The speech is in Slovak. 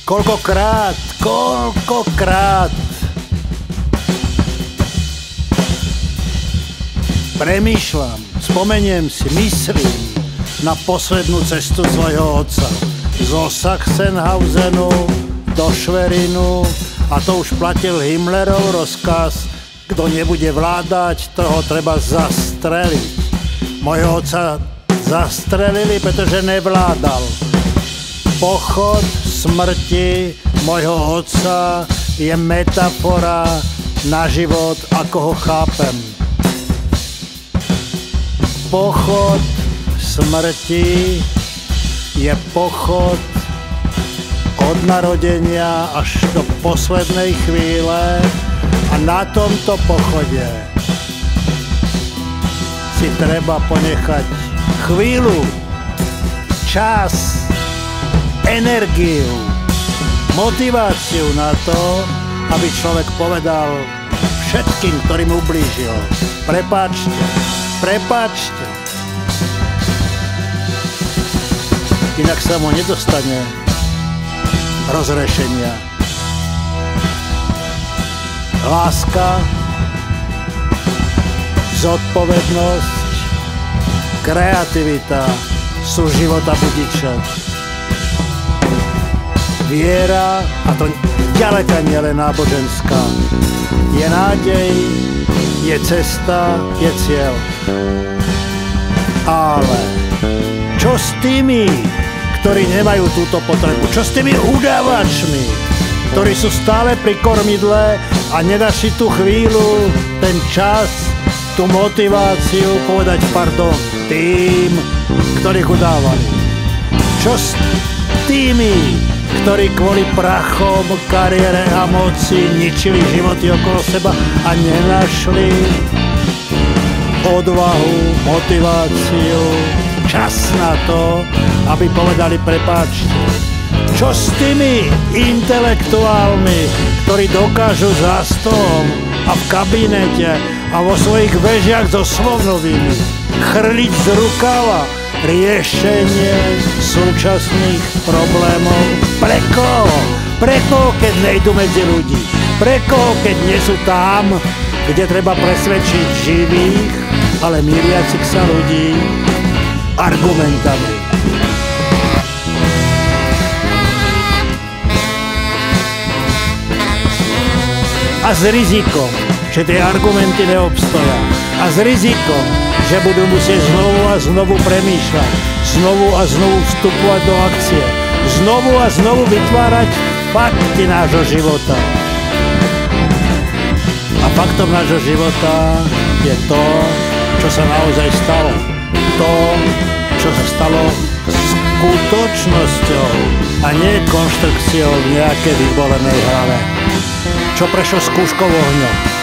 Koľkokrát premýšľam, spomeniem si, myslím na poslednú cestu svojho otca. Zo Sachsenhausenu do Schwerinu, a to už platil Himmlerov rozkaz, kto nebude vládať, toho treba zastreliť. Mojho otca zastrelili, pretože nevládal. Pochod smrti mojho otca je metafora na život, ako ho chápem. Pochod smrti je pochod od narodenia až do poslednej chvíle a na tomto pochode si treba ponechať chvíľu, čas, energiu, motiváciu na to, aby človek povedal všetkým, ktorým ublížil: prepáčte, prepáčte. Inak sa mu nedostane rozrešenia. Láska, zodpovednosť, kreativita sú života budiče. Viera, a to ďaleka nie len náboženská, je nádej, je cesta, je cieľ. Ale čo s tými, ktorí nemajú túto potrebu? Čo s tými udávačmi, ktorí sú stále pri kormidle a nedaš si tú chvíľu, ten čas, tú motiváciu povedať pardon tým, ktorých udávali? Čo s tými, ktorí kvôli prachom, kariére a moci ničili životy okolo seba a nenašli odvahu, motiváciu, čas na to, aby povedali prepáčte? Čo s tými intelektuálmi, ktorí dokážu za stolom a v kabinete a vo svojich vežiach so slovnovými chrliť z rukava riešenie súčasných problémov? Pre koho? Pre koho, keď nejdu medzi ľudí? Pre koho, keď nie sú tam, kde treba presvedčiť živých, ale mýliacich sa ľudí argumentami? A s rizikom, že tie argumenty neobstoja. A s rizikom, že budú musieť znovu a znovu premýšľať, znovu a znovu vstupovať do akcie, znovu a znovu vytvárať fakty nášho života. A faktom nášho života je to, čo sa naozaj stalo. To, čo sa stalo skutočnosťou a nie konštrukciou nejakej vyvolenej hlave. Čo prešlo skúškou ohňom.